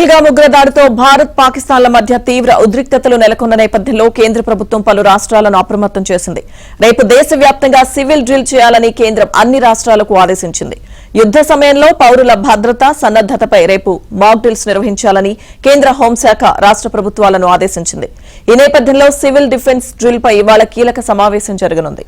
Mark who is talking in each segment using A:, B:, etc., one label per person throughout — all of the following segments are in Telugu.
A: పహల్గామ్ ఉగ్రదాడితో భారత్ పాకిస్తాన్ల మధ్య తీవ్ర ఉద్రిక్తతలు నెలకొన్న నేపథ్యంలో కేంద్ర ప్రభుత్వం పలు రాష్ట్రాలను అప్రమత్తం చేసింది. రేపు దేశవ్యాప్తంగా సివిల్ డ్రిల్ చేయాలని కేంద్రం అన్ని రాష్ట్రాలకు ఆదేశించింది. యుద్ద సమయంలో పౌరుల భద్రత సన్నద్దతపై రేపు మాక్ డ్రిల్స్ నిర్వహించాలని కేంద్ర హోంశాఖ రాష్ట్ర ప్రభుత్వాలను ఆదేశించింది. ఈ నేపథ్యంలో సివిల్ డిఫెన్స్ డ్రిల్ పై ఇవాళ కీలక సమావేశం జరగనుంది.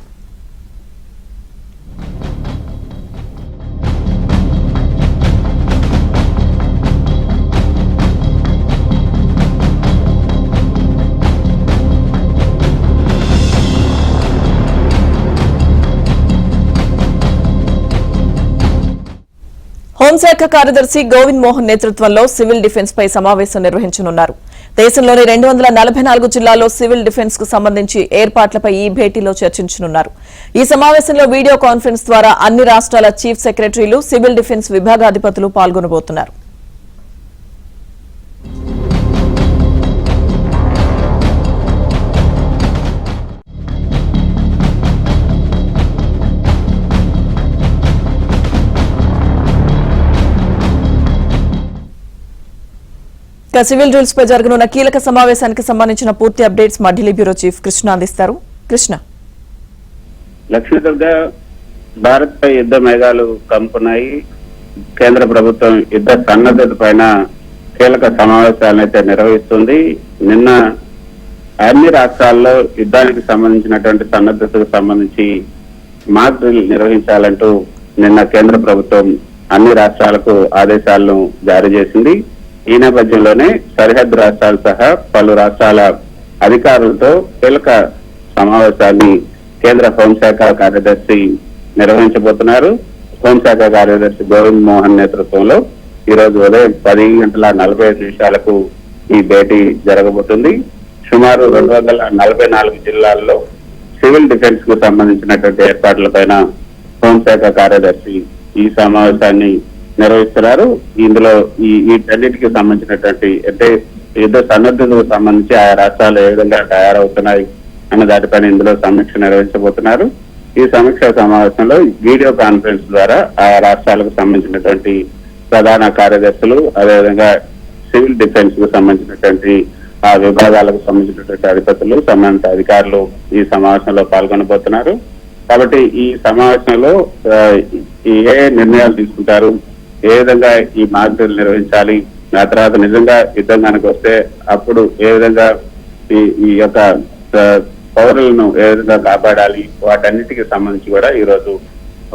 A: హోంశాఖ కార్యదర్శి గోవింద్ మోహన్ నేతృత్వంలో సివిల్ డిఫెన్స్ పై సమావేశం నిర్వహించనున్నారు. దేశంలోని 244 జిల్లాల్లో సివిల్ డిఫెన్స్ కు సంబంధించి ఏర్పాట్లపై ఈ భేటీలో చర్చించనున్నారు. ఈ సమావేశంలో వీడియో కాన్ఫరెన్స్ ద్వారా అన్ని రాష్ట్రాల చీఫ్ సెక్రటరీలు, సివిల్ డిఫెన్స్ విభాగాధిపతులు పాల్గొనబోతున్నారు. సివిల్ డ్రిల్స్ పై జరగనున్న కీలక సమావేశానికి సంబంధించిన పూర్తి అప్డేట్స్ మా ఢిల్లీ బ్యూరో చీఫ్ కృష్ణ అందిస్తారు. కృష్ణ.
B: లక్ష్మీదుర్గ భారత్ పై యుద్ధ మేఘాలు కమ్ముకున్నాయి. కేంద్ర ప్రభుత్వం యుద్ధ సన్నద్ధత పైన కీలక సమావేశాలను అయితే నిర్వహిస్తుంది. నిన్న అన్ని రాష్ట్రాల్లో యుద్ధానికి సంబంధించినటువంటి సన్నద్ధతకు సంబంధించి మాక్ డ్రిల్ నిర్వహించాలంటూ నిన్న కేంద్ర ప్రభుత్వం అన్ని రాష్ట్రాలకు ఆదేశాలను జారీ చేసింది. ఈ నేపథ్యంలోనే సరిహద్దు రాష్ట్రాలు సహా పలు రాష్ట్రాల అధికారులతో కీలక సమావేశాన్ని కేంద్ర హోంశాఖ కార్యదర్శి నిర్వహించబోతున్నారు. హోంశాఖ కార్యదర్శి గోవింద్ మోహన్ నేతృత్వంలో ఈ రోజు ఉదయం 10:45 ఈ భేటీ జరగబోతుంది. సుమారు 244 జిల్లాల్లో సివిల్ డిఫెన్స్ కు సంబంధించినటువంటి ఏర్పాట్లపైన హోంశాఖ కార్యదర్శి ఈ సమావేశాన్ని నిర్వహిస్తున్నారు. ఇందులో వీటన్నిటికి సంబంధించినటువంటి అంటే యుద్ధ సన్నద్ధతకు సంబంధించి ఆయా రాష్ట్రాలు ఏ విధంగా తయారవుతున్నాయి అన్న దాటిపైన ఇందులో సమీక్ష నిర్వహించబోతున్నారు. ఈ సమీక్ష సమావేశంలో వీడియో కాన్ఫరెన్స్ ద్వారా ఆయా రాష్ట్రాలకు సంబంధించినటువంటి ప్రధాన కార్యదర్శులు, అదేవిధంగా సివిల్ డిఫెన్స్ కు సంబంధించినటువంటి ఆ విభాగాలకు సంబంధించినటువంటి అధిపతులు, సంబంధిత అధికారులు ఈ సమావేశంలో పాల్గొనబోతున్నారు. కాబట్టి ఈ సమావేశంలో ఏ నిర్ణయాలు తీసుకుంటారు, ఏ విధంగా ఈ మాక్ డ్రిల్ నిర్వహించాలి, ఆ తర్వాత నిజంగా యుద్ధం కనుక వస్తే అప్పుడు ఏ విధంగా ఈ యొక్క పౌరులను ఏ విధంగా కాపాడాలి, వాటన్నిటికి సంబంధించి కూడా ఈ రోజు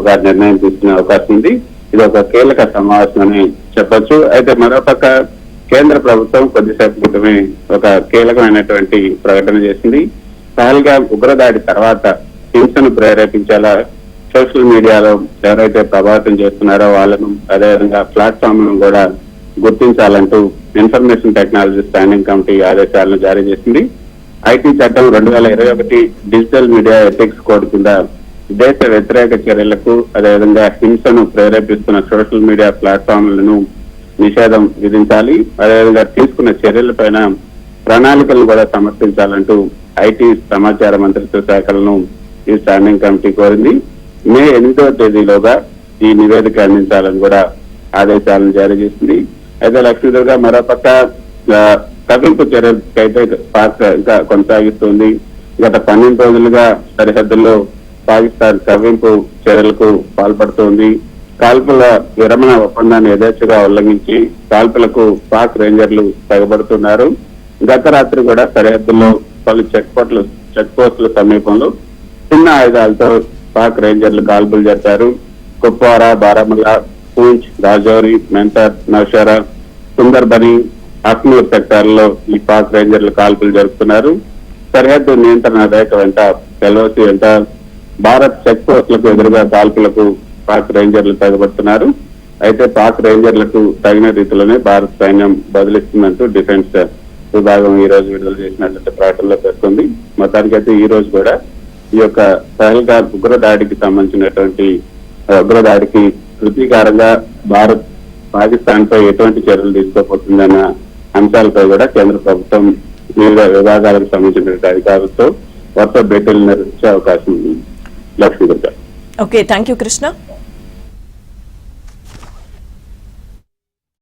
B: ఒక నిర్ణయం తీసుకునే అవకాశం ఉంది. ఇది ఒక కీలక సమావేశం అని చెప్పొచ్చు. అయితే మరోపక్క కేంద్ర ప్రభుత్వం కొద్దిసేపు క్రితమే ఒక కీలకమైనటువంటి ప్రకటన చేసింది. పహల్గామ్ ఉగ్రదాడి తర్వాత హింసను ప్రేరేపించేలా సోషల్ మీడియాలో ఎవరైతే ప్రభావితం చేస్తున్నారో వాళ్ళను, అదేవిధంగా ప్లాట్ఫామ్లను కూడా గుర్తించాలంటూ ఇన్ఫర్మేషన్ టెక్నాలజీ స్టాండింగ్ కమిటీ ఆదేశాలను జారీ చేసింది. ఐటీ చట్టం 2021 డిజిటల్ మీడియా ఎథిక్స్ కోడ్ కింద దేశ వ్యతిరేక చర్యలకు, అదేవిధంగా హింసను ప్రేరేపిస్తున్న సోషల్ మీడియా ప్లాట్ఫామ్లను నిషేధం విధించాలి. అదేవిధంగా తీసుకున్న చర్యలపైన ప్రణాళికలను కూడా సమర్పించాలంటూ ఐటీ సమాచార మంత్రిత్వ శాఖలను ఈ స్టాండింగ్ కమిటీ కోరింది. మే 8వ తేదీలోగా ఈ నివేదిక అందించాలని కూడా ఆదేశాలను జారీ చేసింది. అయితే లక్ష్మీదుర్గ మరోపక్క కవింపు చర్యలకైతే పాక్ ఇంకా కొనసాగిస్తుంది. గత 12 రోజులుగా సరిహద్దుల్లో పాకిస్తాన్ కవింపు చర్యలకు పాల్పడుతోంది. కాల్పుల విరమణ ఒప్పందాన్ని యథేచ్ఛగా ఉల్లంఘించి కాల్పులకు పాక్ రేంజర్లు తెగబడుతున్నారు. గత రాత్రి కూడా సరిహద్దుల్లో పలు చెక్ పోస్టుల సమీపంలో చిన్న ఆయుధాలతో పాక్ రేంజర్లు కాల్పులు జరిపారు. కుప్వారా, బారాముల్లా, పూంచ్, రాజౌరి, మెంటర్, నౌషారా, సుందర్బని, అఖ్నూర్ సెక్టార్లలో ఈ పాక్ రేంజర్లు కాల్పులు జరుపుతున్నారు. సరిహద్దు నియంత్రణ రేఖ వెంట ఎల్ఓసి వెంట భారత్ చెక్ పోస్టులకు ఎదురుగా కాల్పులకు పాక్ రేంజర్లు తెగబడుతున్నారు. అయితే పాక్ రేంజర్లకు తగిన రీతిలోనే భారత్ సైన్యం బదిలిస్తుందంటూ డిఫెన్స్ విభాగం ఈ రోజు విడుదల చేసినటువంటి ప్రకటనలో పేర్కొంది. మొత్తానికైతే ఈ రోజు కూడా ఈ యొక్క పహల్గామ్ ఉగ్రదాడికి సంబంధించినటువంటి ఉగ్రదాడికి ప్రతీకారంగా భారత్ పాకిస్తాన్ పై ఎటువంటి చర్యలు తీసుకోబోతుందన్న అంశాలపై కూడా కేంద్ర ప్రభుత్వం వివిధ విభాగాలకు సంబంధించిన అధికారులతో కొత్త భేటీలు నిర్వహించే అవకాశం ఉంది. Lakshmi Durga.
A: Okay, thank you Krishna.